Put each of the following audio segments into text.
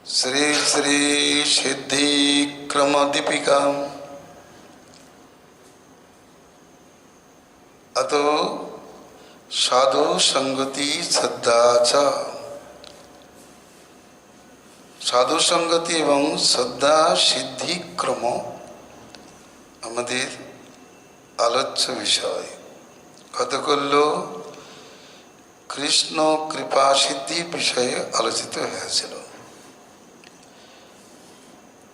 श्री श्री सिद्धिक्रम दीपिका अतो साधु संगति श्रद्धा च साधु संगति एवं श्रद्धा सिद्धिक्रम आमादेर आलोच्य विषय कतगुलो कृष्ण कृपा सिद्धि विषय आलोचित हয়েছিল।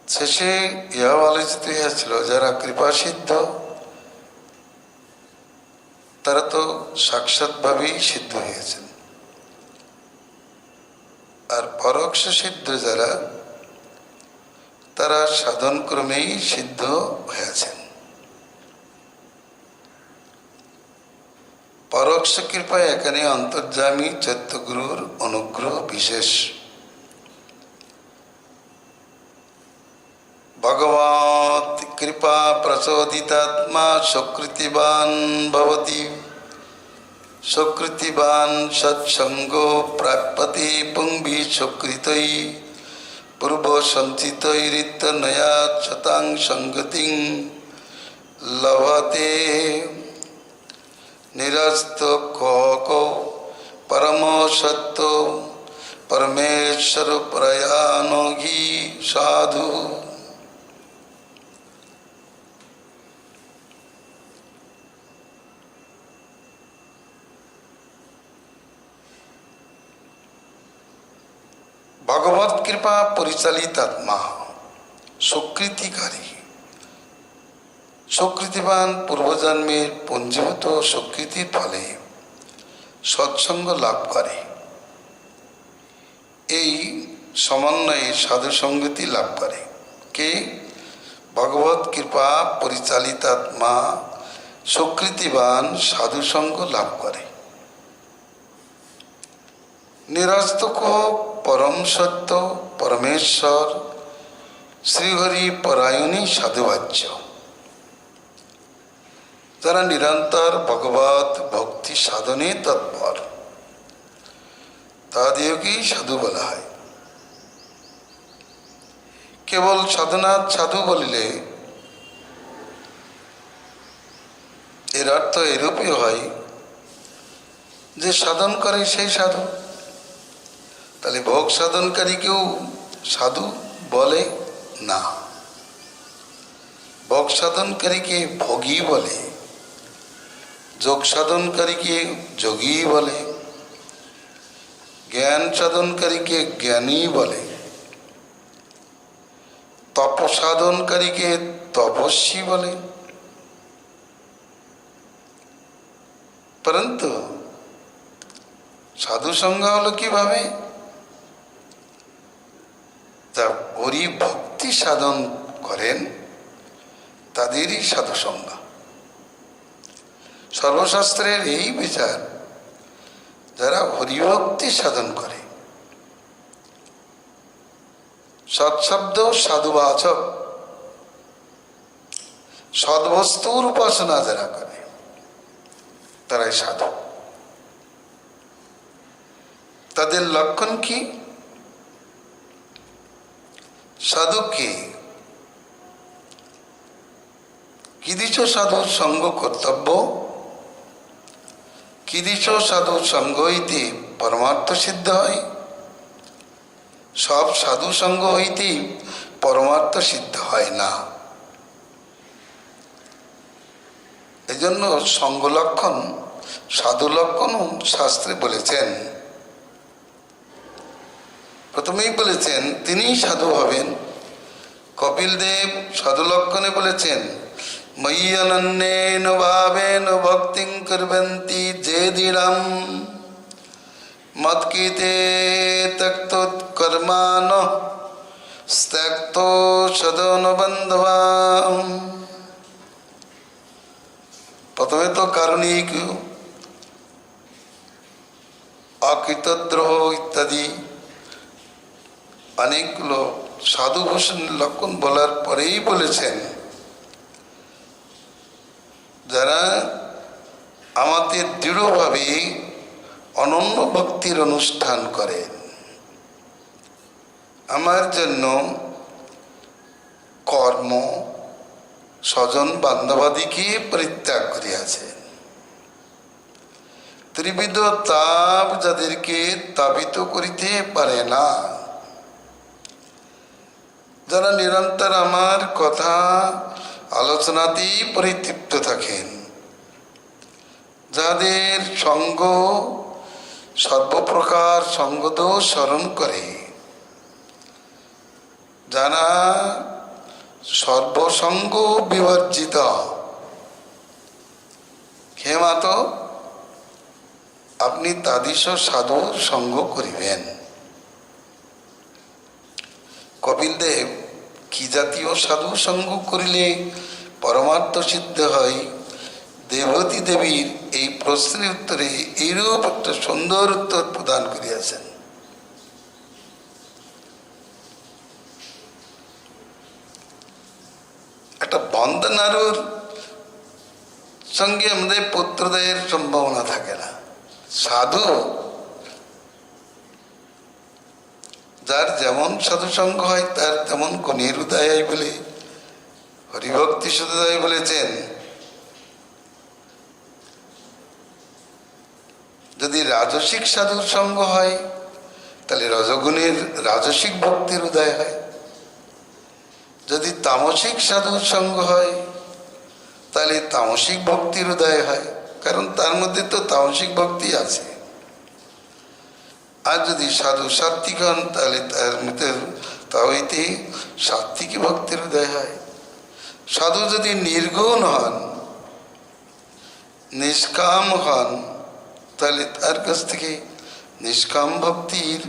শেষে ইহাও আলোচিত হয়েছিল যারা কৃপা সিদ্ধ তারা তো সাক্ষাৎভাবেই সিদ্ধ হয়েছেন, আর পরোক্ষ সিদ্ধ যারা তারা সাধন ক্রমেই সিদ্ধ হয়েছেন। পরোক্ষ কৃপা এখানে অন্তর্যামী চৈত্যগুরুর অনুগ্রহ বিশেষ। भगवत कृपा प्रचोदितात्मा सुकृतिवान भवति सुकृतिवान सत्संगो प्राप्यते पुंभि सुकृतै पूर्व संचितैरितनया शतां संगतिं लभते निरस्तो को परमो सत्तो परमेश्वर प्रयानो ही साधु। भगवत कृपा परिचालित आत्मा सुकृतिकारी सुकृतिवान पूर्वजन्मेर पंजीभूत सुकृतिर फले सत्संग लाभ करे এই সমন্বয়ে সাধু সঙ্গতি লাভ করে। কে? ভগবত কৃপা পরিচালিত আত্মা সুকৃতিবান সাধু সঙ্গ লাভ করে। নিরস্তক परम सत्य परमेश्वर श्रीहरि परायणी साधुवाच्य जरा निरंतर भगवत भक्ति साधने तत्पर तादेवकेই साधु বলা হয়। केवल साधनाथ साधु বলিলে এর অর্থ এরূপই হয় যে সাধন করে সেই সাধু। তাহলে ভোগ সাধনকারীকেও সাধু বলে না, ভোগ সাধনকারীকে ভোগী বলে, যোগ সাধনকারীকে যোগী বলে, জ্ঞান সাধনকারীকে জ্ঞানী বলে, তপ সাধনকারীকে তপস্বী বলে। परंतु সাধু সংজ্ঞা হলো কিভাবে? হরি ভক্তি সাধন করেন তাদেরই সাধু সংজ্ঞা। সর্বশাস্ত্রের এই বিচার যারা হরিভক্তি সাধন করে, সৎশব্দ সাধুবাচক সদ্বস্তুর উপাসনা যারা করে তারাই সাধু। তাদের লক্ষণ কি? সাধু কিদিচ সাধুর সঙ্গ কর্তব্য কিদিচ সাধুর সঙ্গ হইতে পরমার্থ সিদ্ধ হয়। সব সাধু সঙ্গ হইতে পরমার্থ সিদ্ধ হয় না। এজন্য সঙ্গ লক্ষণ সাধু লক্ষণ শাস্ত্রে বলেছেন। প্রথমেই বলেছেন তিনি সাধু হবেন। কপিল দেব সাধু লক্ষণে বলেছেন ময়ি অনন্যেন ভাবেন ভক্তিং কুর্বন্তি যে দৃঢ়ং মৎকৃতে ত্যক্ত কর্মাণঃ ত্যক্তো সদন বন্ধবা। প্রথমে তো কারণিক অকৃতদ্রোহ ইত্যাদি অনেকগুলো সাধু ভূষণের লক্ষণ বলার পরেই বলেছেন যারা আমাদের দৃঢ়ভাবে অনন্য ভক্তির অনুষ্ঠান করেন আমার জন্য কর্ম স্বজন বান্ধবাদিকে পরিত্যাগ করিয়াছেন। ত্রিবিধ তাপ যাদেরকে তাপিত করিতে পারে না, যারা নিরন্তর আমার কথা আলোচনাতেই পরিতৃপ্ত থাকেন, যাদের সঙ্গ সর্বপ্রকার সঙ্গদোষ স্মরণ করে, যারা সর্বসঙ্গ বিবর্জিত, হে মাত আপনি তাদিশ সাধুর সঙ্গ করিবেন। কপিল দেব কি জাতীয় সাধু সঙ্গ করিলে পরমার্থ সিদ্ধ হয়, দেবতী দেবীর এই প্রশ্নের উত্তরে এইরূপ একটা সুন্দর উত্তর প্রদান করিয়াছেন। একটা বন্ধ নারুর সঙ্গে আমাদের পুত্রদের সম্ভাবনা থাকে না। সাধু যার যেমন সাধুসঙ্গ হয় তার তেমন কনির উদয় হয় বলে হরিভক্তি সুদয় বলেছেন। যদি রাজসিক সাধুর সঙ্গ হয় তাহলে রজগুণের রাজসিক ভক্তির উদয় হয়, যদি তামসিক সাধুর সঙ্গ হয় তাহলে তামসিক ভক্তির উদয় হয়, কারণ তার মধ্যে তো তামসিক ভক্তি আছে। আর যদি সাধু সাত্বিক হন তাহলে তার মধ্যে তাহলে সাত্বিক ভক্তির উদয় হয়। সাধু যদি নির্গুণ হন, নিষ্কাম হন, তাহলে তার কাছ থেকে নিষ্কাম ভক্তির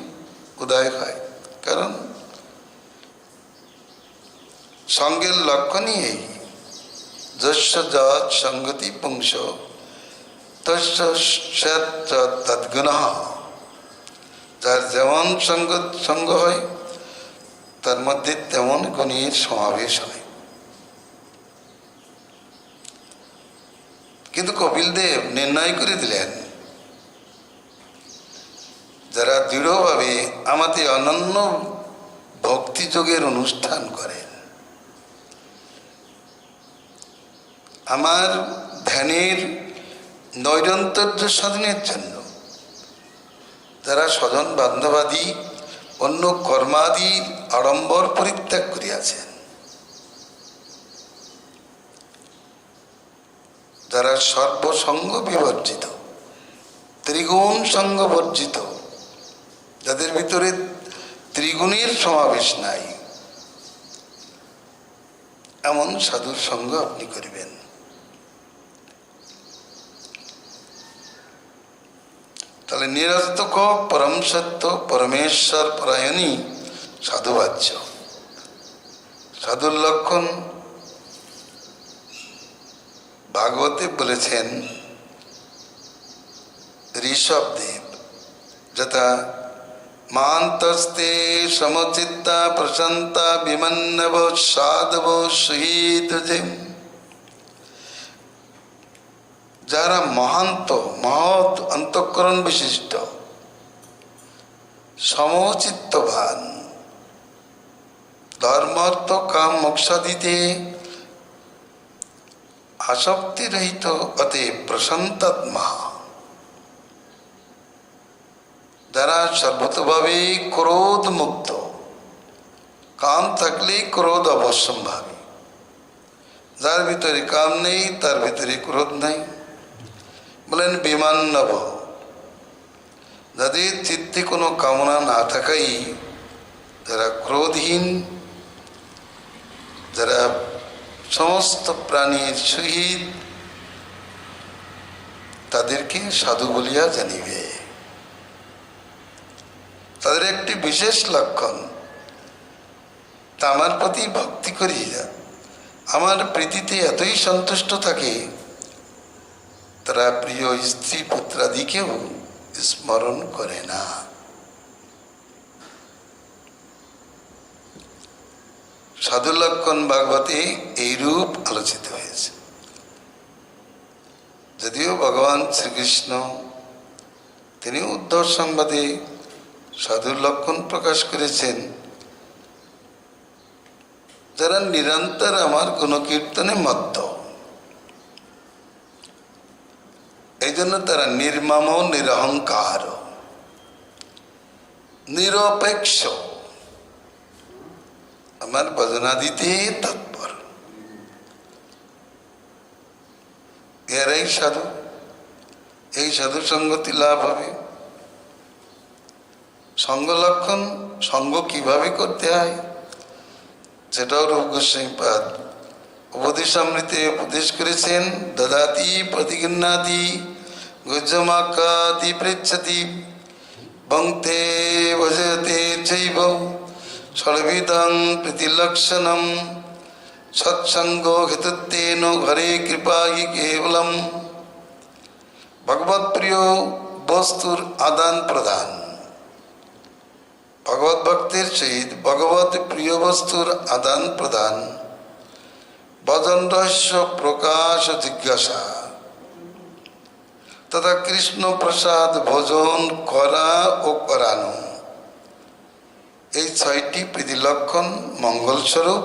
উদয় হয়। কারণ সঙ্গের লক্ষণই এই, যস্য যৎ সঙ্গতি পুংস তস্য তদ্গুণঃ। যার যেমন সঙ্গ হয় তার মধ্যে তেমন গুণের সমাবেশ হয়। কিন্তু কপিল দেব নির্ণয় করে দিলেন, যারা দৃঢ়ভাবে আমাদের অনন্য ভক্তিযোগের অনুষ্ঠান করেন, আমার ধ্যানের নৈরন্তর্য সাধনের জন্য যারা স্বজন বান্ধবাদী অন্য কর্মাদির আড়ম্বর পরিত্যাগ করিয়াছেন, যারা সর্বসঙ্গ বিবর্জিত, ত্রিগুণ সঙ্গ বর্জিত, যাদের ভিতরে ত্রিগুণের সমাবেশ নাই, এমন সাধুর সঙ্গ আপনি করিবেন। তাহলে নিরস্তক পরম সত্য পরমেশ্বর পরায়ণী সাধুবাচ্য। সাধুর লক্ষণ ভাগবতে বলেছেন ঋষভদেব, যথা মান্তস্তে সমচিত্তা প্রশান্তা বিমন্নব সাধব সুহৃদজে। যারা মহান্ত মহৎ অন্তঃকরণ বিশিষ্ট, সমচিত্তবান, ধর্মার্থ কাম মোক্ষাদিতে আসক্তিরহিত, অতএব প্রশান্তাত্মা, যারা সর্বতভাবে ক্রোধ মুক্ত, কাম থাকলে ক্রোধ অবশ্যম্ভাবী, যার ভিতরে কাম নেই তার ভিতরে ক্রোধ নাই। বলেন বিমান্নব, যাদের চিত্তে কোনো কামনা না থাকাই, যারা ক্রোধহীন, যারা সমস্ত প্রাণীর সহিত, তাদেরকে সাধু বলিয়া জানিবে। তাদের একটি বিশেষ লক্ষণ, তা আমার প্রতি ভক্তি করিয়া আমার প্রীতিতে এতই সন্তুষ্ট থাকে, তারা প্রিয় স্ত্রী পুত্রাদিকেও স্মরণ করে না। সাধু লক্ষণ ভাগবতে এইরূপ আলোচিত হয়েছে। যদিও ভগবান শ্রীকৃষ্ণ তিনি উদ্ধব সংবাদে সাধুর লক্ষণ প্রকাশ করেছেন, যারা নিরন্তর আমার গুণকীর্তনে মত্ত, এই জন্য তারা নির্মম, নিরহংকার, নিরপেক্ষ, আমার ভজনাদিতে তৎপর। এরাই সাধু। এই সাধু সঙ্গতি লাভ হবে। সঙ্গ লক্ষণ, সঙ্গ কিভাবে করতে হয় সেটাও রূপ গোস্বামীপাদ উপদেশামৃতে উপদেশ করেছেন। দদাতি প্রতিগৃহ্ণাতি গুজ্জমাকাতি পৃচ্ছতি ভঙ্ক্তে ভজতে চৈব ষড়বিধং প্রীতিলক্ষণম সৎসঙ্গ হেতুত্বেন ঘরে কৃপা হি কেবলম। ভগবত প্রিয় বস্তুর আদান প্রদান, ভগবত ভক্তের সহিত ভগবত প্রিয় বস্তুর আদান প্রদান, ভজন রহস্য প্রকাশ ও জিজ্ঞাসা তথা কৃষ্ণ প্রসাদ ভোজন করা ও করানো, এই 6টি প্রীতিলক্ষণ মঙ্গলস্বরূপ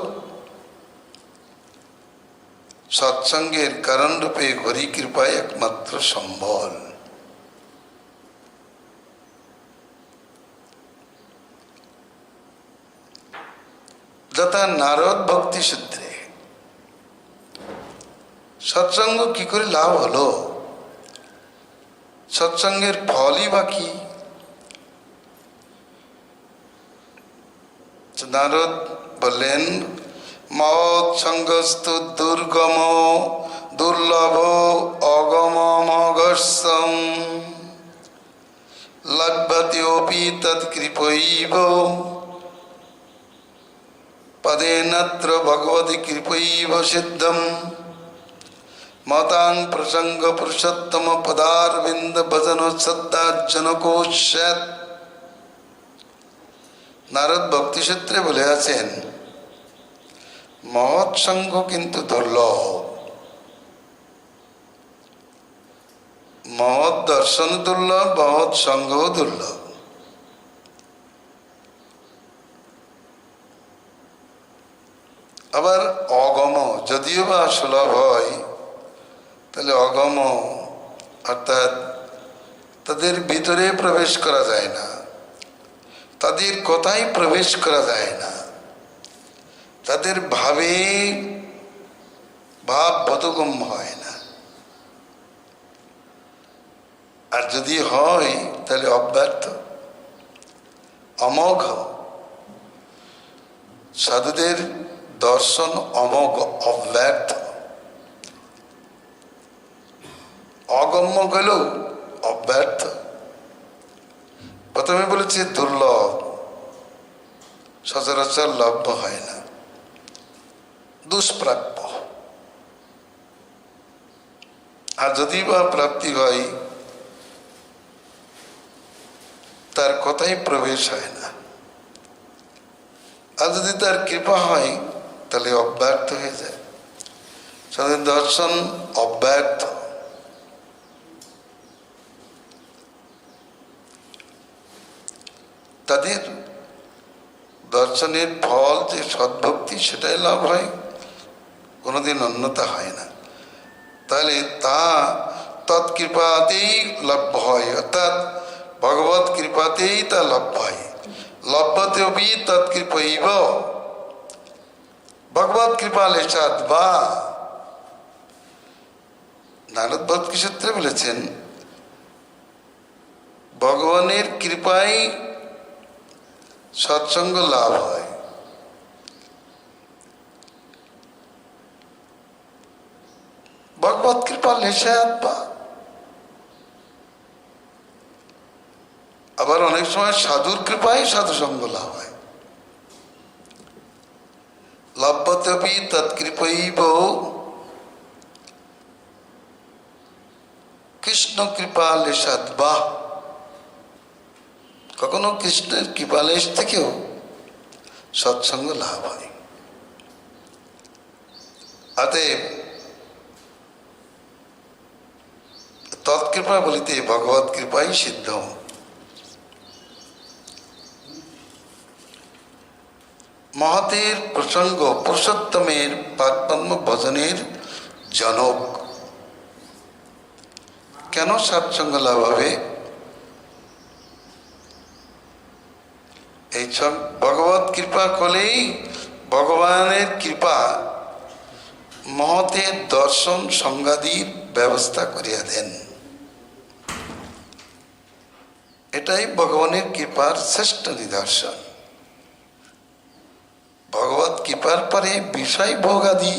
সৎসঙ্গের কারণরূপে হরি কৃপায় একমাত্র সম্বল। যথা নারদ ভক্তি সূত্রে সৎসঙ্গ কি করে লাভ হলো, সৎসঙ্গের ফলই বা কি? নারদ বললেন, মৎ সঙ্গস্তু দুর্গম দুর্লভ অগমমগস্যম লভ্যতেऽপি তৎকৃপৈব পদেনত্র ভগবতি কৃপৈব সিদ্ধম মতাং প্রসঙ্গ পুরুষোত্তম পদারবিন্দ ভজন শ্রদ্ধাজনকো স্যাৎ। নারদ ভক্তি সূত্রে বলে আছেন, মহৎ সঙ্গ কিন্তু দুর্লভ, মহৎ দর্শন দুর্লভ, মহৎ সঙ্গ দুর্লভ। আবার অগম যদিও বা সুলভ হয়, তাহলে অগম অর্থাৎ তাদের ভিতরে প্রবেশ করা যায় না, তাদের কথায় প্রবেশ করা যায় না, তাদের ভাবে ভাব বোধগম্য হয় না। আর যদি হয় তাহলে অব্যর্থ, অমোঘ। সাধুদের দর্শন অমোঘ, অব্যর্থ। অগম্য গেলেও অব্যর্থ। প্রথমে বলেছে দুর্লভ, সচরাচর লভ্য হয় না, দুষ্প্রাপ্য। আর যদি বা প্রাপ্তি হয়, তার কথাই প্রবেশ হয় না। আর যদি তার কৃপা হয় তাহলে অব্যর্থ হয়ে যায়। সাধুর দর্শন অব্যর্থ। তাদের দর্শনের ফল যে সদ্ভক্তি, সেটাই লাভ হয়, কোনোদিন অন্যতা হয় না। তাহলে তা তৎকৃপাতেই লভ্য হয়, অর্থাৎ ভগবত কৃপাতেই তা লভ্য হয়। লভ্যতেপি তৎকৃপৈব ভগবত কৃপা লেশাৎ বা। নারদ ভক্তি সূত্রে বলেছেন, ভগবানের কৃপায় সৎসঙ্গ লাভ হয়। ভগবত কৃপা লেশাৎ বা। আবার অনেক সময় সাধুর কৃপায় সাধুসঙ্গ লাভ হয়। লভ্যতেপি তৎকৃপৈব কৃষ্ণ কৃপা লেশাৎ বা। কখনো কৃষ্ণের কৃপালেশ থেকেও সৎসঙ্গ লাভ হয়। অতএব তৎকৃপা বলিতে ভগবত কৃপাই সিদ্ধ। মহতের প্রসঙ্গ পুরুষোত্তমের পাদপদ্ম ভজনের জনক। কেন সৎসঙ্গ লাভ হবে? এই সব ভগবত কৃপা করলেই ভগবানের কৃপা মহতের দর্শন সংগাদির ব্যবস্থা করিয়া দেন। এটাই ভগবানের কৃপার শ্রেষ্ঠ নিদর্শন। ভগবত কৃপার পরে বিষয় ভোগাদি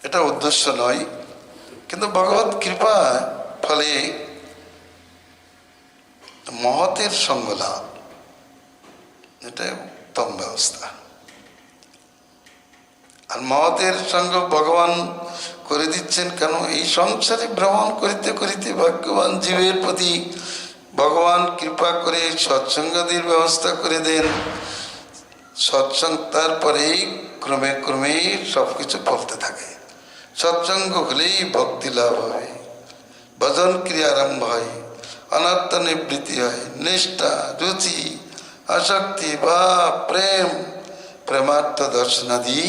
এটা উদ্দেশ্য নয়, কিন্তু ভগবত কৃপা ফলে মহতের সঙ্গ লাভ, এটা উত্তম ব্যবস্থা। আর মহতের সঙ্গ ভগবান করে দিচ্ছেন কেন? এই সংসারে ভ্রমণ করিতে করিতে ভাগ্যবান জীবের প্রতি ভগবান কৃপা করে সৎসঙ্গাদির ব্যবস্থা করে দেন। সৎসঙ্গ তারপরেই ক্রমে ক্রমে সবকিছু ফলতে থাকে। সৎসঙ্গ হলেই ভক্তি লাভ হবে, ভজন ক্রিয়া আরম্ভ হয়, অনর্থ নিবৃত্তি হয়, নিষ্ঠা, রুচি, আসক্তি বা প্রেম, প্রেমার্থ দর্শনাদি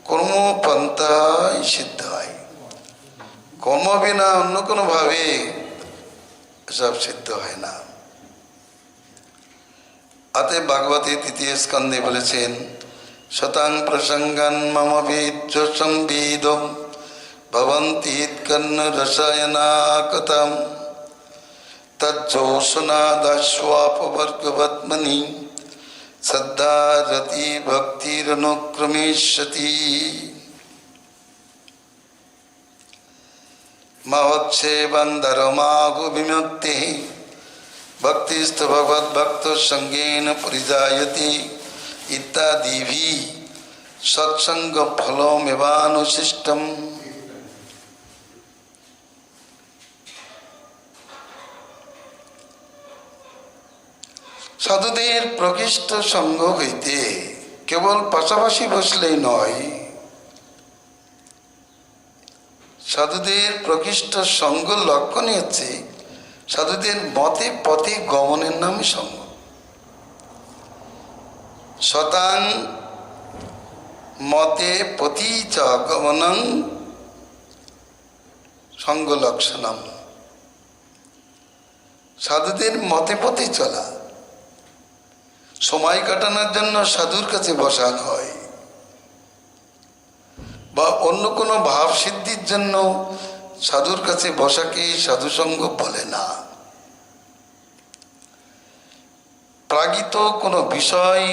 কর্মপন্থায় সিদ্ধ হয়। কর্ম বিনা অন্য কোনো ভাবে সব সিদ্ধ হয় না। অতএব ভাগবতে ৩য় স্কন্ধে বলেছেন, শতাং প্রসঙ্গান মম বীর্য সংবিদম ভবন্তি কর্ণ রসায়নাকতম তজ্জোষনাদাশ্বাপবর্গবৎমনি শ্রদ্ধা রতি ভক্তিরনুক্রমিষ্যতি। মহোচ্ছেবন্ধরমাহু বিমুক্তি ভক্তিস্তু ভগবদ্ভক্ত সঙ্গেন পরিজায়তি ইত্যাদিভি সৎসঙ্গ ফলমেবানুশিষ্টম। সাধুদের প্রকৃষ্ট সঙ্গ হইতে কেবল পাশাপাশি বসলেই নয়, সাধুদের প্রকৃষ্ট সঙ্গ লক্ষণই হচ্ছে সাধুদের মতে পথে গমনের নামে সঙ্গ। শতাং মতে পথি চ গমনং সঙ্গ লক্ষণম। সাধুদের মতে পথে চলা, সময় কাটানোর জন্য সাধুর কাছে বসান হয়, বা অন্য কোনো ভাব সিদ্ধির জন্য সাধুর কাছে বসাকে সাধুসঙ্গ বলে না। প্রাগিত কোনো বিষয়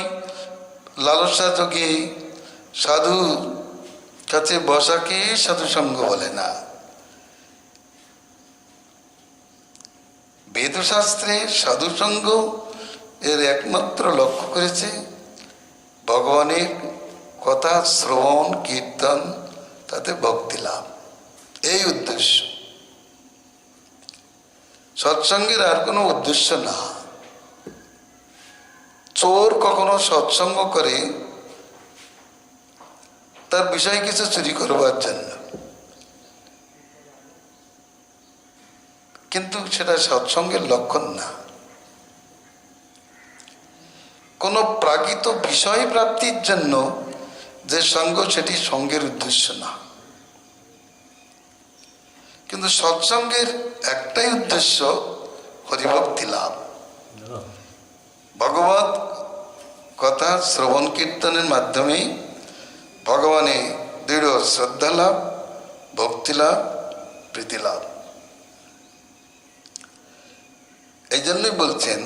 লালসা যোগে সাধুর কাছে বসাকে সাধুসঙ্গ বলে না। বেদশাস্ত্রে সাধুসঙ্গ এর একমাত্র লক্ষ্য করেছে ভগবানের কথা শ্রবণ কীর্তন, তাতে ভক্তি লাভ, এই উদ্দেশ্য। সৎসঙ্গের আর কোনো উদ্দেশ্য না। চোর কখনো সৎসঙ্গ করে তার বিষয় কিছু চুরি করবার জন্য, কিন্তু সেটা সৎসঙ্গের লক্ষণ না। কোনো প্রাকৃত বিষয় প্রাপ্তির জন্য যে সঙ্গ, সেটি সঙ্গের উদ্দেশ্য না। কিন্তু সৎসঙ্গের একটাই উদ্দেশ্য, হরিভক্তি লাভ, ভগবত কথা শ্রবণ কীর্তনের মাধ্যমে ভগবানে দৃঢ় শ্রদ্ধা লাভ, ভক্তি লাভ, প্রীতি লাভ। এই জন্যই বলছেন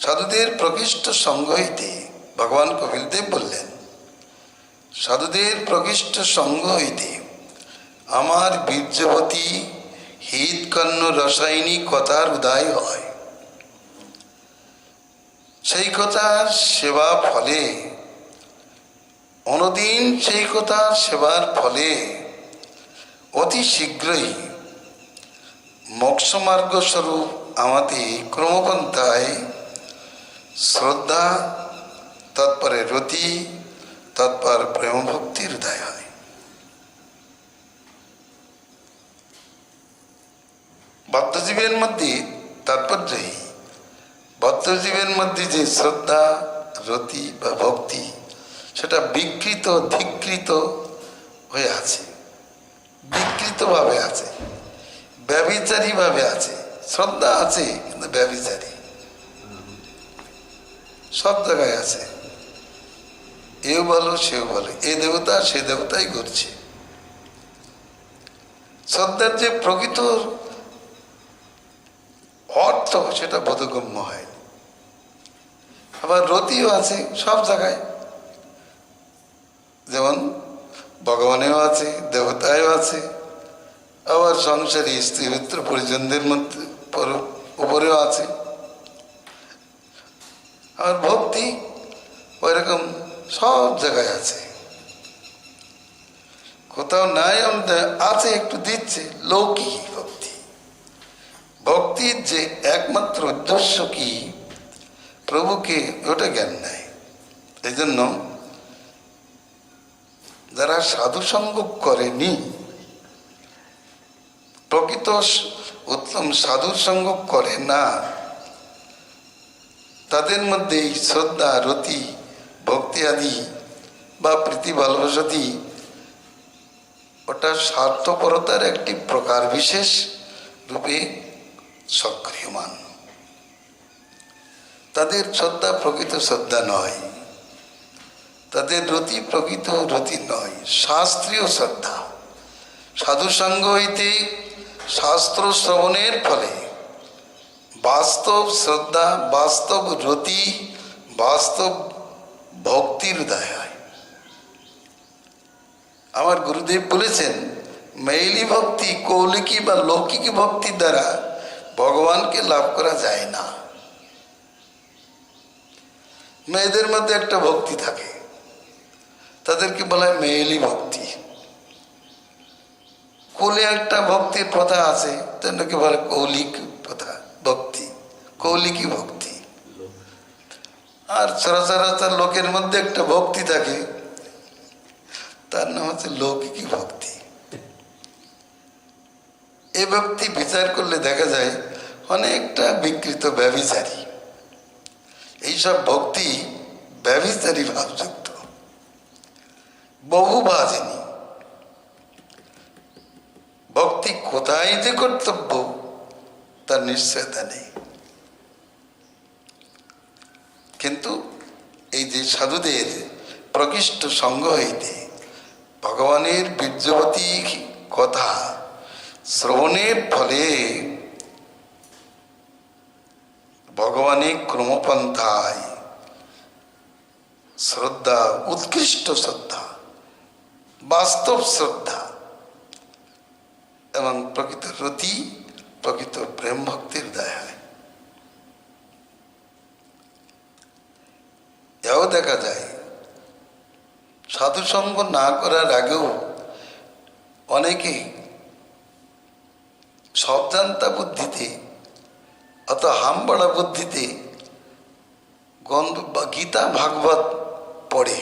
সাধুদের প্রকৃষ্ট সঙ্গ হইতে, ভগবান কপিলদেব বললেন, সাধুদের প্রকৃষ্ট সঙ্গ হইতে আমার বীর্যবতী হিতকর্ণ রসায়নিক কথার উদয় হয়। সেই কথার সেবা ফলে, অনুদিন সেই কথার সেবার ফলে অতি শীঘ্রই মোক্ষমার্গ স্বরূপ আমাদের ক্রমপন্থায় শ্রদ্ধা, তৎপরে রতি, তৎপর প্রেম ভক্তির উদয় হয়। বদ্ধজীবের মধ্যে তাৎপর্যই, বদ্ধজীবের মধ্যে যে শ্রদ্ধা, রতি বা ভক্তি, সেটা বিকৃত ধিকৃত হয়ে আছে, বিকৃতভাবে আছে, ব্যভিচারীভাবে আছে। শ্রদ্ধা আছে কিন্তু ব্যভিচারী, সব জায়গায় আছে। এও বলো সেও বলো, এ দেবতা সে দেবতাই করছে। শ্রদ্ধার যে প্রকৃত অর্থ সেটা বোধগম্য হয়। আবার রতিও আছে সব জায়গায়, যেমন ভগবানেও আছে, দেবতায়ও আছে, আবার সংসারী স্ত্রী মিত্র পরিজনদের মধ্যে উপরেও আছে। আর ভক্তি ওইরকম সব জায়গায় আছে, কোথাও নাই আছে, একটু দিচ্ছে। লৌকিক ভক্তি, ভক্তির যে একমাত্র উদ্দেশ্য কি, প্রভুকে, ওটা জ্ঞান নাই। এই জন্য যারা সাধুসঙ্গ করেনি, প্রকৃত উত্তম সাধুসঙ্গ করে না, তাদের মধ্যে এই শ্রদ্ধা, রতি, ভক্তি আদি বা প্রীতি ভালোবাসাদি, ওটা স্বার্থপরতার একটি প্রকার বিশেষ রূপে সক্রিয়মান। তাদের শ্রদ্ধা প্রকৃত শ্রদ্ধা নয়, তাদের রতি প্রকৃত রতি নয়, শাস্ত্রীয় শ্রদ্ধা। সাধুসঙ্গ হইতে শাস্ত্র শ্রবণের ফলে বাস্তব শ্রদ্ধা, বাস্তব রতি, বাস্তব ভক্তির উদয় হয়। আমার গুরুদেব বলেছেন, মেইলি ভক্তি, কৌলিকী বা লৌকিক ভক্তির দ্বারা ভগবানকে লাভ করা যায় না। মেয়েদের মধ্যে একটা ভক্তি থাকে, তাদেরকে বলা হয় মেইলি ভক্তি। কুলে একটা ভক্তির প্রথা আছে, তাদেরকে বলে কৌলিক প্রথা ভক্তি, কৌলিকী ভক্তি। আর সরাসরি লোকের মধ্যে একটা ভক্তি থাকে, তার নাম হচ্ছে লৌকিক ভক্তি। এই ভক্তি বিচার করলে দেখা যায় অনেকটা বিকৃত, ব্যভিচারী। এইসব ভক্তি ব্যভিচারী ভাবযুক্ত, বহুভাজিনী। ভক্তি কোথায় যে কর্তব্য তার নিশ্চয়তা নেই। কিন্তু এই যে সাধুদের প্রকৃষ্ট সঙ্গ হইতে ভগবানের বীর্যবতী কথা শ্রবণের ফলে ভগবানের ক্রমপন্থায় শ্রদ্ধা, উৎকৃষ্ট শ্রদ্ধা, বাস্তব শ্রদ্ধা এবং প্রকৃত রতি, প্রকৃত প্রেম ভক্তির উদয় হয়। এও দেখা যায় সাধুসঙ্গ না করার আগেও অনেকে সবজান্তা বুদ্ধিতে, অত হামবাড়া বুদ্ধিতে গীতা ভাগবত পড়ে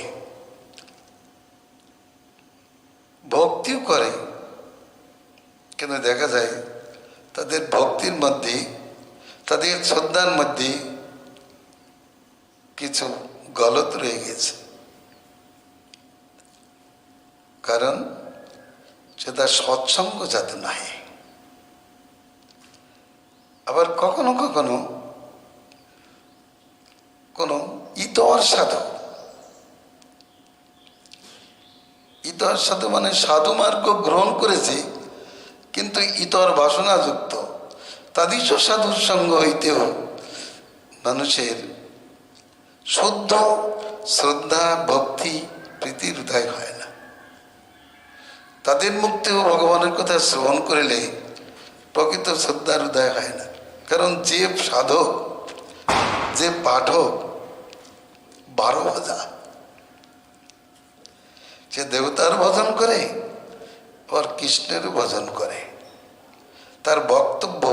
ভক্তিও করে, কিন্তু দেখা যায় তাদের ভক্তির মধ্যে, তাদের শ্রদ্ধার মধ্যে কিছু গলত রয়ে গেছে। কারণ সেটা সৎসঙ্গ যাতে নাই। আবার কখনো কখনো কোনো ইতর সাধু, ইতর সাধু মানে সাধু মার্গ গ্রহণ করেছে কিন্তু ইতর বাসনাযুক্ত, তাদিশ সাধুর সঙ্গ হইতেও মানুষের শুদ্ধ শ্রদ্ধা, ভক্তি, প্রীতির উদয় হয় না। তাদের মুক্তেও ভগবানের কথা শ্রবণ করিলে প্রকৃত শ্রদ্ধার উদয় হয় না। কারণ যে সাধক, যে পাঠক 12 ভজা, সে দেবতার ভজন করে আর কৃষ্ণের ভজন করে। তার বক্তব্য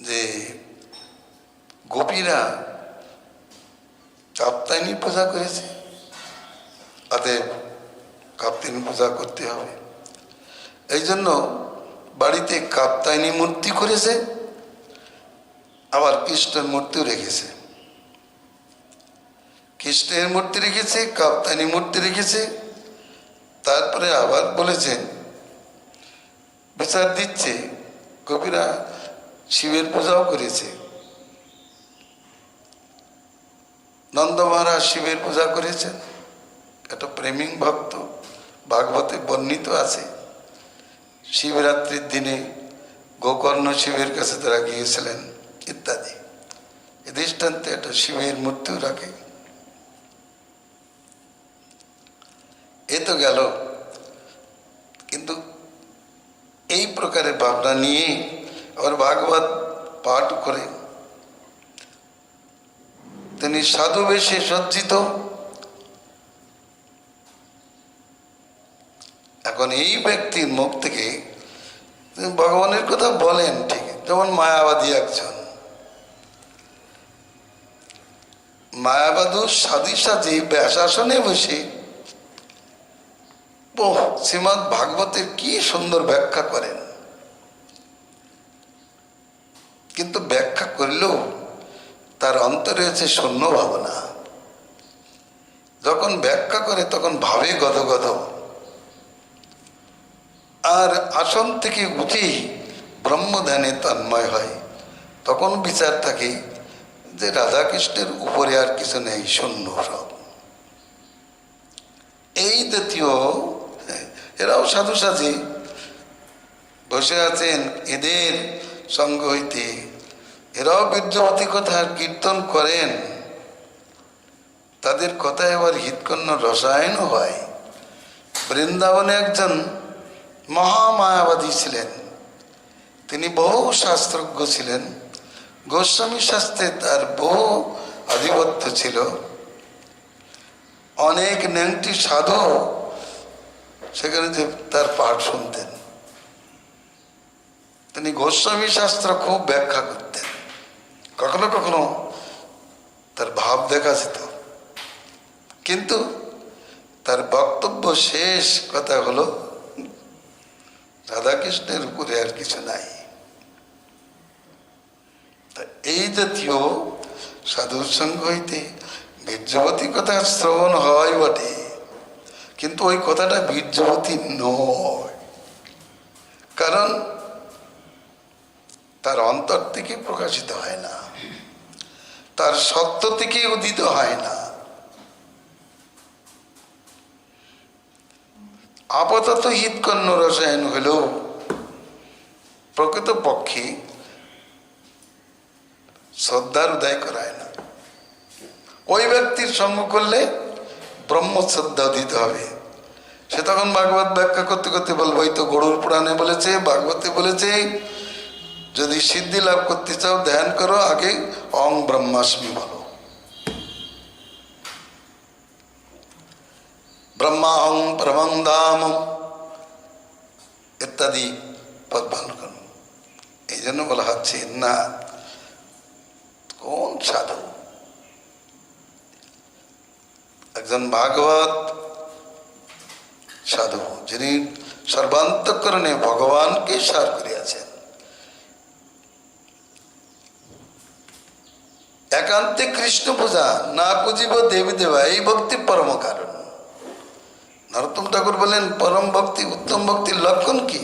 যে গোপীরা কাপ্তায়নী পূজা করেছে, অতএব কাপ্তায়নী পূজা করতে হবে। এই জন্য বাড়িতে কাপ্তায়নী মূর্তি করেছে, আবার কৃষ্ণের মূর্তিও রেখেছে। কৃষ্ণের মূর্তি রেখেছে, কাপ্তায়নী মূর্তি রেখেছে। তারপরে আবার বলেছেন, বিচার দিচ্ছে কবিরা শিবের পূজাও করেছে। নন্দ মহারাজ শিবের পূজা করেছেন, একটা প্রেমিক ভক্ত, ভাগবতে বর্ণিত আছে। শিবরাত্রির দিনে গোকর্ণ শিবের কাছে তারা গিয়েছিলেন ইত্যাদি। এ দৃষ্টান্তে একটা শিবের মূর্তিও রাখে। এ তো গেল, কিন্তু এই প্রকারের ভাবনা নিয়ে আবার ভাগবত পাঠ করে তিনি সাধু বেশে সজ্জিত। এখন এই ব্যক্তির মুখ থেকে ভগবানের কথা বলেন ঠিক, যেমন মায়াবাদী একজন মায়াবাদু সাধু সাজে ব্যাসাসনে বসে শ্রীমদ্ ভাগবতের কি সুন্দর ব্যাখ্যা করেন, কিন্তু ব্যাখ্যা করলেও তার অন্তরে হচ্ছে শূন্য ভাবনা। যখন ব্যাখ্যা করে তখন ভাবে গদগদ, আর আসন থেকে উঠেই ব্রহ্মধ্যানে তন্ময় হয়। তখন বিচার থাকে যে রাধাকৃষ্ণের উপরে আর কিছু নেই, শূন্য সব। এই জাতীয় এরাও সাধু সাজে বসে আছেন, এদের সঙ্গ হইতে এরাও বীর্যবতী কথার কীর্তন করেন। তাদের কথায় আবার হিতকর্ণ রসায়নও হয়। বৃন্দাবনে একজন মহামায়াবাদী ছিলেন, তিনি বহু শাস্ত্রজ্ঞ ছিলেন। গোস্বামী শাস্ত্রে তার বহু আধিপত্য ছিল। অনেক ন্যাংটি সাধু সেখানে যে তার পাঠ শুনতেন। তিনি গোস্বামী শাস্ত্র খুব ব্যাখ্যা করতেন, কখনো কখনো তার ভাব দেখা যেত, কিন্তু তার বক্তব্য শেষ কথা হলো রাধাকৃষ্ণের উপরে আর কিছু নাই। এই জাতীয় সাধুর সঙ্গ হইতে বীর্যবতী কথা শ্রবণ হয় বটে, কিন্তু ওই কথাটা বীর্যবতী নয়, কারণ তার অন্তর থেকে প্রকাশিত হয় না, তার সত্য থেকে উদিত হয় না। আপাতত হিতকর্ণ রসায়ন হলেও প্রকৃত পক্ষে শ্রদ্ধার উদয় করায় না। ওই ব্যক্তির সঙ্গ করলে ব্রহ্ম শ্রদ্ধা দিতে হবে। সে তখন ভাগবত ব্যাখ্যা করতে করতে বলবো, এই তো গরুর পুরাণে বলেছে, ভাগবতে বলেছে, যদি সিদ্ধি লাভ করতে চাও ধ্যান করো, আগে অং ব্রহ্মাস্মি বলো, ব্রহ্মাহং পরমং ধাম ইত্যাদি পদ ভালো করো। এই জন্য বলা হচ্ছে না, কোন সাধু? একজন ভাগবত সাধু, যিনি সর্বান্তঃকরণে ভগবানকে সার করিয়াছেন। একান্তে কৃষ্ণ পূজা, না পুজিব দেবী দেবা, এই ভক্তি পরম কারণ। নরোত্তম ঠাকুর বলেন, পরম ভক্তি, উত্তম ভক্তির লক্ষণ কি?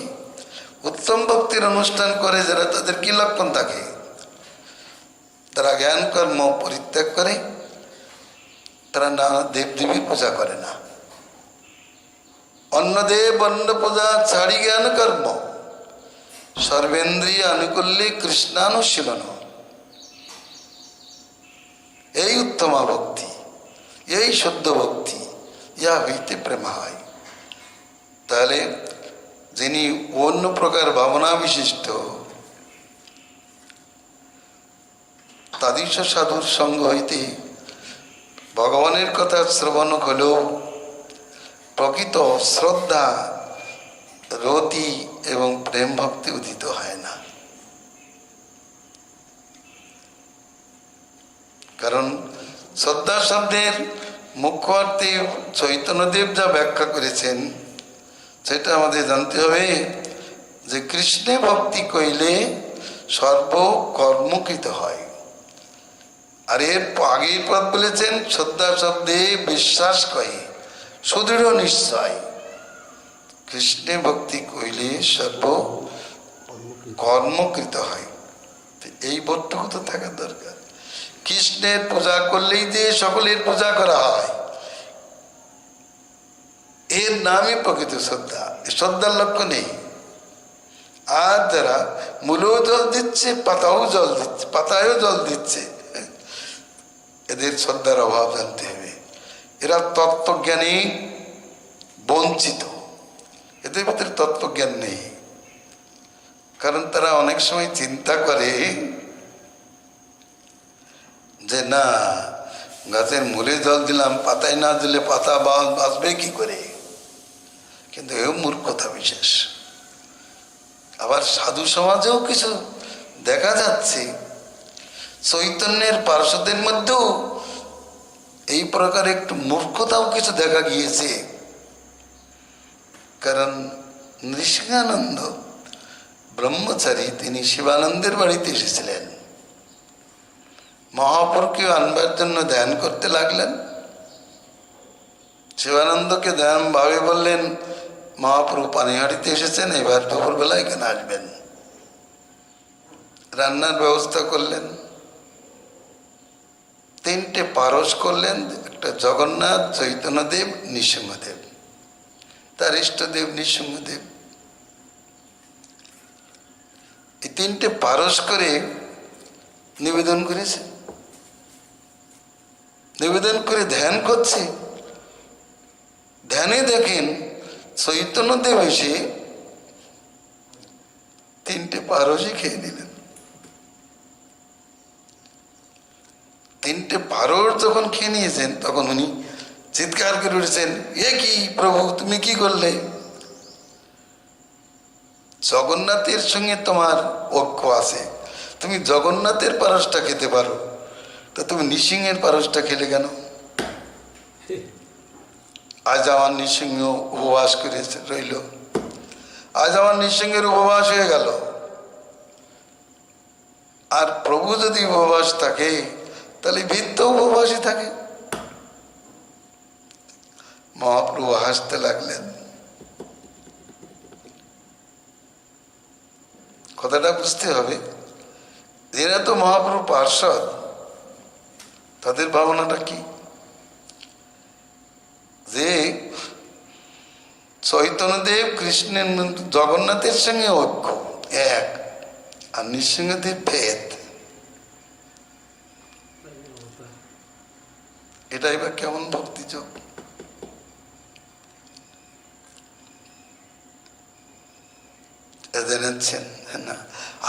উত্তম ভক্তির অনুষ্ঠান করে যারা, তাদের কি লক্ষণ থাকে? তারা জ্ঞান কর্ম পরিত্যাগ করে, তারা নানা দেবদেবীর পূজা করে না। অন্য দেব অন্য পূজা ছাড়ি জ্ঞান কর্ম, সর্বেন্দ্রিয় আনুকূল্যে কৃষ্ণানুশীলন। এই উত্তমা ভক্তি, এই শুদ্ধ ভক্তি, ইহা হইতে প্রেম হয়। তাহলে যিনি অন্য প্রকার ভাবনা বিশিষ্ট, তাদৃশ সাধুর সঙ্গ হইতে ভগবানের কথা শ্রবণ হলেও প্রকৃত শ্রদ্ধা, রতি এবং প্রেম ভক্তি উদিত হয় না। কারণ শ্রদ্ধা শব্দের মুখ্য অর্থে চৈতন্যদেব যা ব্যাখ্যা করেছেন, সেটা আমাদের জানতে হবে যে কৃষ্ণে ভক্তি কইলে সর্বকর্মকৃত হয়। আর এর আগের পদ বলেছেন শ্রদ্ধা শব্দে বিশ্বাস কহে সুদৃঢ় নিশ্চয়। কৃষ্ণে ভক্তি কইলে সর্ব কর্মকৃত হয়। এই বোধটুকু তো থাকার দরকার। কৃষ্ণের পূজা করলেই যে সকলের পূজা করা হয়, এর নামই প্রকৃত শ্রদ্ধা। শ্রদ্ধার লক্ষ্য নেই। আর যারা মূলেও জল দিচ্ছে, পাতাও জল দিচ্ছে, পাতায়ও জল দিচ্ছে, এদের শ্রদ্ধার অভাব জানতে হবে। এরা তত্ত্বজ্ঞানী বঞ্চিত, এদের ভিতরে তত্ত্বজ্ঞান নেই। কারণ তারা অনেক সময় চিন্তা করে যে না, গাছের মূলে জল দিলাম, পাতায় না দিলে পাতা বাঁচবে কি করে। কিন্তু এও মূর্খতা বিশেষ। আবার সাধু সমাজেও কিছু দেখা যাচ্ছে, চৈতন্যের পার্শ্বদের মধ্যেও এই প্রকার একটু মূর্খতাও কিছু দেখা গিয়েছে। কারণ নৃসিংহানন্দ ব্রহ্মচারী, তিনি শিবানন্দের বাড়িতে এসেছিলেন। মহাপুরকে আনবার জন্য ধ্যান করতে লাগলেন। শিবানন্দকে ধ্যান ভাবে বললেন, মহাপ্রভু পানিহাটিতে এসেছেন, এবার দুপুরবেলা এখানে আসবেন। রান্নার ব্যবস্থা করলেন, 3টে পারস করলেন, একটা জগন্নাথ, চৈতন্যদেব, নৃসিংহদেব, তার ইষ্টদেব নৃসিংহদেব। এই 3টে পারস করে নিবেদন করেছে। নিবেদন করে ধ্যান করছে। ধ্যানে দেখেন চৈতন্যদেব এসে 3টে পারসই খেয়ে নিলেন। 3টে পারস যখন খেয়ে নিয়েছেন, তখন উনি চিৎকার করে উঠেছেন, এ কি প্রভু, তুমি কি করলে? জগন্নাথের সঙ্গে তোমার ঐক্য আছে, তুমি জগন্নাথের পারসটা খেতে পারো, তা তুমি নৃসিংহের পারসটা খেলে কেন? আজ আমার নৃসিংহ উপবাস করে রইল, আজ আমার নৃসিংহের উপবাস হয়ে গেল। আর প্রভু যদি উপবাস থাকে, তাহলে ভিত্ত উপবাসী থাকে। মহাপ্রভু হাসতে লাগলেন। কথাটা বুঝতে হবে, এরা তো মহাপ্রভু পার্ষদ, তাদের ভাবনাটা কি? যে চৈতন্যদেব কৃষ্ণের, জগন্নাথের সঙ্গে ঐক্য এক, আর নৃসিংহদেব ভেদ। এটাই বা কেমন ভক্তিযোগ? জেনেছেন না?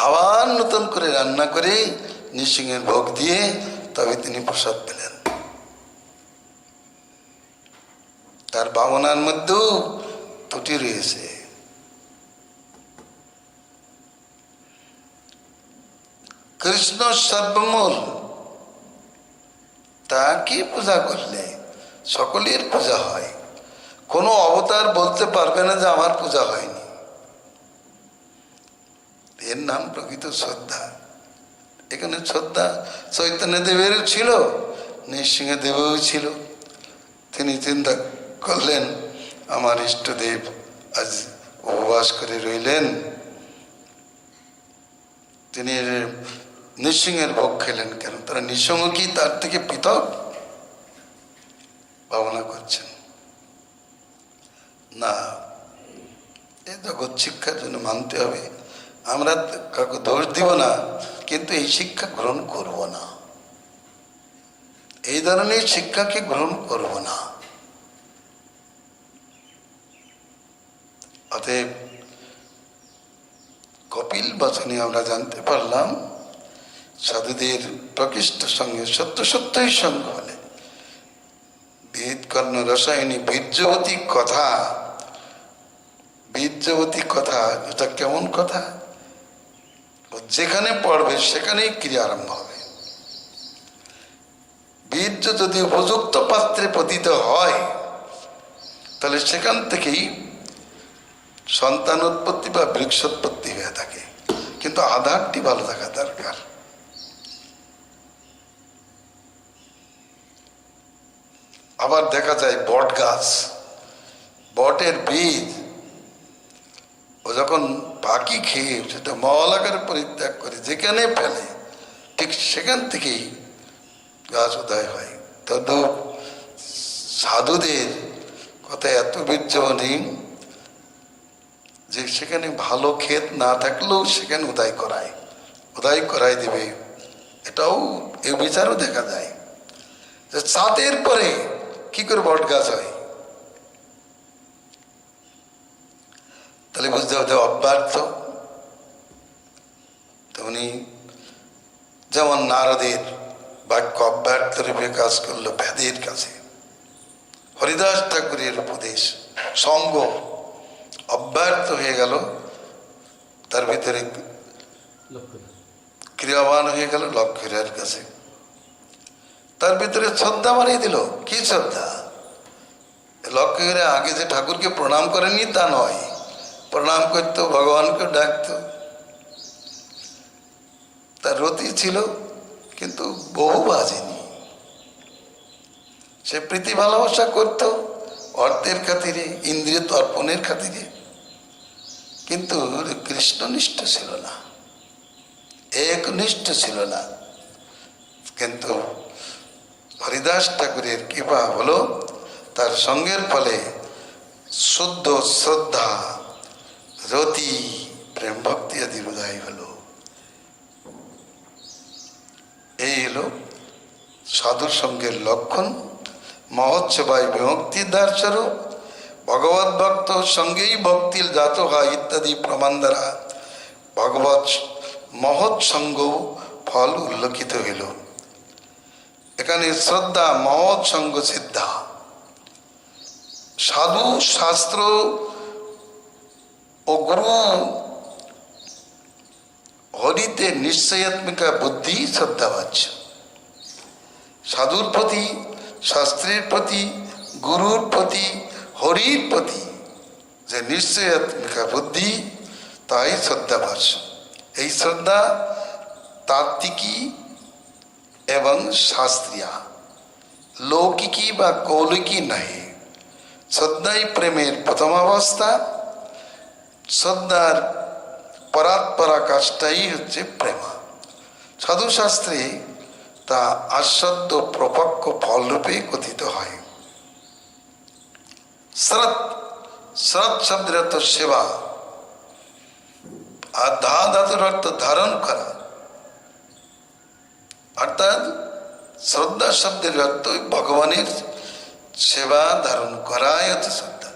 আবার নতুন করে রান্না করে নৃসিংহের ভোগ দিয়ে তবে তিনি প্রসাদ পেলেন। তার ভাবনার মধ্যেও ত্রুটি রয়েছে। কৃষ্ণ সর্বমূল, তাকে পূজা করলে সকলের পূজা হয়। কোনো অবতার বলতে পারবে না যে আমার পূজা হয়নি। এর নাম প্রকৃত শ্রদ্ধা। এখানে শ্রদ্ধা চৈতন্যদেবেরও ছিল, নৃসিংহদেবেও ছিল। তিনি চিন্তা করলেন, আমার ইষ্টদেব আজ উপবাস করে রইলেন, তিনি নৃসিংহের ভোগ খেলেন কেন? তারা নৃসিংহ কি তার থেকে পৃথক ভাবনা করছেন? না, এই জগৎ শিক্ষার জন্য মানতে হবে। আমরা কাউকে দোষ দিব না, কিন্তু এই শিক্ষা গ্রহণ করব না, এই ধরনের শিক্ষাকে গ্রহণ করব না। অতএব কপিল বচনে আমরা জানতে পারলাম, সাধুদের প্রকৃষ্ট সঙ্গে সত্য সত্যই সঙ্গ হলে বেদ কর্ণ রসায়নী বীর্যবতী কথা। বীর্যবতী কথা, এটা কেমন কথা? যেখানে পড়বে সেখানেই ক্রিয়া আরম্ভ হবে। বীর্য যদি উপযুক্ত পাত্রে পতিত হয়, তাহলে সেখান থেকেই সন্তান উৎপত্তি বা বৃক্ষোৎপত্তি হয়ে থাকে, কিন্তু আধারটি ভালো থাকা দরকার। আবার দেখা যায় বট গাছ, বটের বীজ ও যখন পাখি খেয়ে সেটা মল আকারে পরিত্যাগ করে যেখানে ফেলে, ঠিক সেখান থেকেই গাছ উদয় হয়। তদ্রূপ সাধুদের কথা এত বীর্যবানী যে সেখানে ভালো ক্ষেত না থাকলেও সেখানে উদয় করাই দেবে। এটাও এই বিচারও দেখা যায় যে ছাদের পরে কি করে বট গাছ হয়। তাহলে বুঝতে হবে অব্যর্থ। তেমনি যেমন নারদের বাক্য অব্যর্থ রূপে কাজ করলো ভেদের কাছে, হরিদাস ঠাকুরের উপদেশ সঙ্গ অব্যর্থ হয়ে গেল, তার ভিতরে ক্রিয়াবান হয়ে গেল লক্ষ্মীর কাছে, তার ভিতরে শ্রদ্ধা বানিয়ে দিল। কি শ্রদ্ধা? লক্ষ্মীরা আগে যে ঠাকুরকে প্রণাম করেনি তা নয়, প্রণাম করতো, ভগবানকে ডাকতো, তার রতি ছিল কিন্তু বহু বাজেনি। সে প্রীতি ভালোবাসা করত অর্থের খাতিরে, ইন্দ্রিয় তর্পণের খাতিরে, কিন্তু কৃষ্ণনিষ্ঠ ছিল না, একনিষ্ঠ ছিল না। কিন্তু হরিদাস ঠাকুরের কৃপা হলো, তার সঙ্গের ফলে শুদ্ধ শ্রদ্ধা, রতি, প্রেম ভক্তি আদি উদয় হলো। এই হলো সাধুর সঙ্গের লক্ষণ। মহোৎসবায় বিমুক্তির দ্বার স্বরূপ, ভগবত ভক্ত সঙ্গেই ভক্তির জাত হয় ইত্যাদি প্রমাণ দ্বারা ভগবত মহৎ সঙ্গ ফল উল্লেখিত হইল। এখানে শ্রদ্ধা মহৎ সঙ্গ সিদ্ধা। সাধু শাস্ত্র ও গুরু হরিতে নিশ্চয়াত্মিকা বুদ্ধি শ্রদ্ধাবাচ্য। সাধুর প্রতি, শাস্ত্রের প্রতি, গুরুর প্রতি, হরির প্রতি যে নিশ্চয়াত্মিকা বুদ্ধি, তাই শ্রদ্ধাবাচ্য। এই শ্রদ্ধা তাত্ত্বিকী এবং শাস্ত্রীয়া, লৌকিকী বা কৌলিকী নহে। শ্রদ্ধাই প্রেমের প্রথম অবস্থা। শ্রদ্ধার পরাকাষ্ঠাই হচ্ছে প্রেমা। সাধুশাস্ত্রে তা আস্বাদ্য প্রপক্ষ ফলরূপে কথিত হয়। শ্রদ্ধ শব্দের অর্থ সেবা, আর ধাতুর অর্থ ধারণ করা, অর্থাৎ শ্রদ্ধা শব্দের অর্থ ভগবানের সেবা ধারণ করাই হচ্ছে শ্রদ্ধা।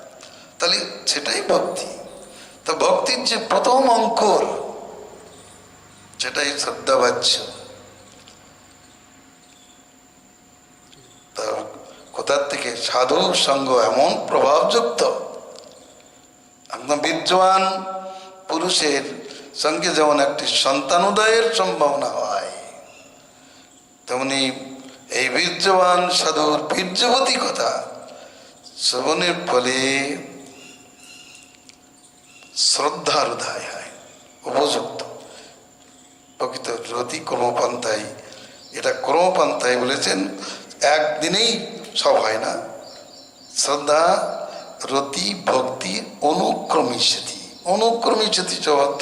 তাহলে সেটাই ভক্তি। তো ভক্তির যে প্রথম অঙ্কুর, সেটাই শ্রদ্ধাবাচ্য। তা কোথার থেকে? সাধু সঙ্গ এমন প্রভাবযুক্ত, একদম বিদ্যমান পুরুষের সঙ্গে যেমন একটি সন্তানোদয়ের সম্ভাবনা হয়, তেমনি এই বীর্যবান সাধুর বীর্যবতী কথা শ্রবণের ফলে শ্রদ্ধার উদয় হয়, উপযুক্ত। প্রকৃত রতি ক্রমপন্থায়, এটা ক্রমপন্থায় বলেছেন, একদিনেই সব হয় না। শ্রদ্ধা, রতি, ভক্তি অনুক্রমিষ্যতি। অনুক্রমিষ্যতি শব্দ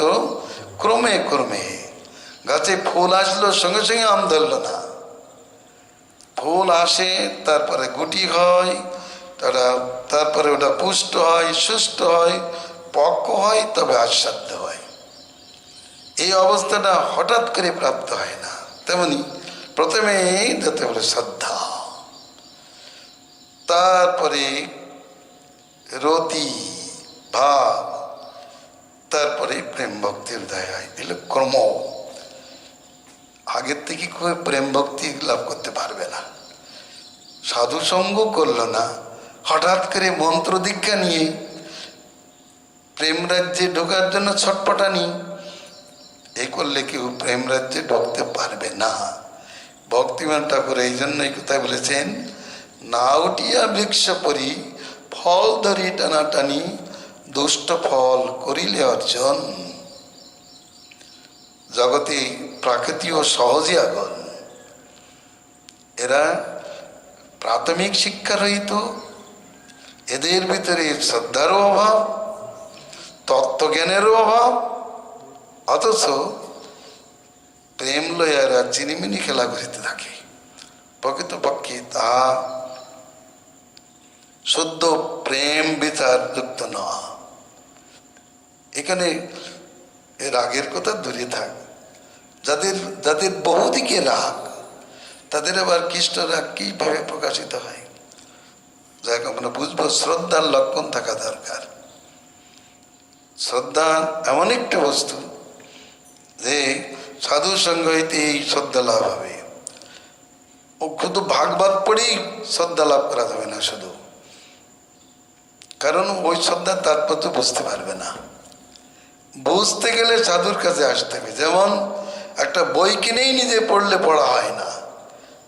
ক্রমে ক্রমে। গাছে ফুল আসলো সঙ্গে সঙ্গে আম ধরল না, ফুল আসে, তারপরে গুটি হয়, তারপরে ওটা পুষ্ট হয়, সুস্থ হয়, পক্ক হয়, তবে আস্বাদ্য হয়। এই অবস্থাটা হঠাৎ করে প্রাপ্ত হয় না। তেমনি প্রথমে যাতে বলে শ্রদ্ধা, তারপরে রতি ভাব, তারপরে প্রেম ভক্তির উদয় হয়। এগুলো ক্রম। আগের থেকে খুব প্রেম ভক্তি লাভ করতে পারবে না। সাধু সঙ্গ করলো না, হঠাৎ করে মন্ত্র দীক্ষা নিয়ে প্রেম রাজ্যে ঢোকার জন্য ছটপটানি, এই করলে কেউ প্রেম রাজ্যে ঢুকতে পারবে না। ভক্তিমান ঠাকুর এই জন্যই কোথায় বলেছেন, না উঠিয়া বৃক্ষ পরি ফল ধরি টানাটানি, দুষ্ট ফল করিলে অর্জন, জগতে প্রাকৃতিক সহজে আগন। এরা প্রাথমিক শিক্ষা রহিত, এদের ভিতরে শ্রদ্ধারও অভাব, তত্ত্বজ্ঞানেরও অভাব, অথচ প্রেম লয়ারা চিনিমিনি খেলা করিতে থাকে। প্রকৃতপক্ষে তা শুদ্ধ প্রেম বিচার যুক্ত নয়। এখানে রাগের কথা দূরে থাক। যাদের যাদের বহুদিকে রাগ, তাদের আবার কৃষ্ণ রাগ কিভাবে প্রকাশিত হয়, যাকে আমরা বুঝবো শ্রদ্ধার লক্ষণ থাকা দরকার। শ্রদ্ধা এমন একটা বস্তু যে সাধু সঙ্গ হইতে এই শ্রদ্ধা লাভ হবে। ও শুধু ভাগবত পড়েই শ্রদ্ধা লাভ করা যাবে না শুধু, কারণ ওই শ্রদ্ধার তাৎপর্য বুঝতে পারবে না। বুঝতে গেলে সাধুর কাছে আসতে হবে। যেমন একটা বই কিনেই নিজে পড়লে পড়া হয় না,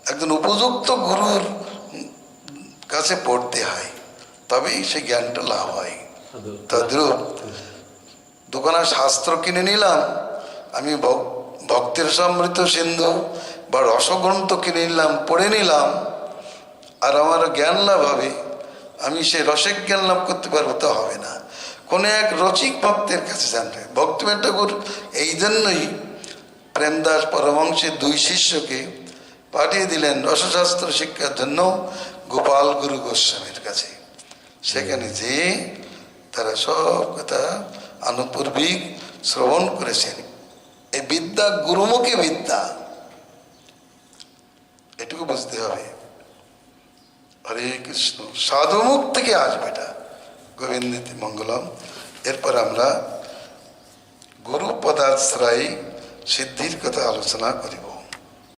একজন উপযুক্ত গুরুর কাছে পড়তে হয়, তবেই সে জ্ঞানটা লাভ হয়। তদ্রূপ দোকানে শাস্ত্র কিনে নিলাম, আমি ভক্তের সমৃদ্ধ সিন্ধু বা রসগ্রন্থ কিনে নিলাম, পড়ে নিলাম, আর আমার জ্ঞান লাভ হবে, আমি সে রসিক জ্ঞান লাভ করতে পারবো, তা হবে না। কোনো এক রসিক ভক্তের কাছে জানবে। ভক্তিবিনোদ ঠাকুর এই জন্যই প্রেমদাস পরমহংসের 2 শিষ্যকে পাঠিয়ে দিলেন রসশাস্ত্র শিক্ষার জন্য গোপাল গুরু গোস্বামীর কাছে। সেখানে যে তারা সব কথা আনুপূর্বিক শ্রবণ করেছেন। এই বিদ্যা গুরুমুখী বিদ্যা, এটুকু বুঝতে হবে। হরে কৃষ্ণ, সাধুমুখ থেকে আসবে এটা। গোবিন্দ মঙ্গলম। এরপর আমরা গুরু পদাশ্রয় সিদ্ধির কথা আলোচনা করি।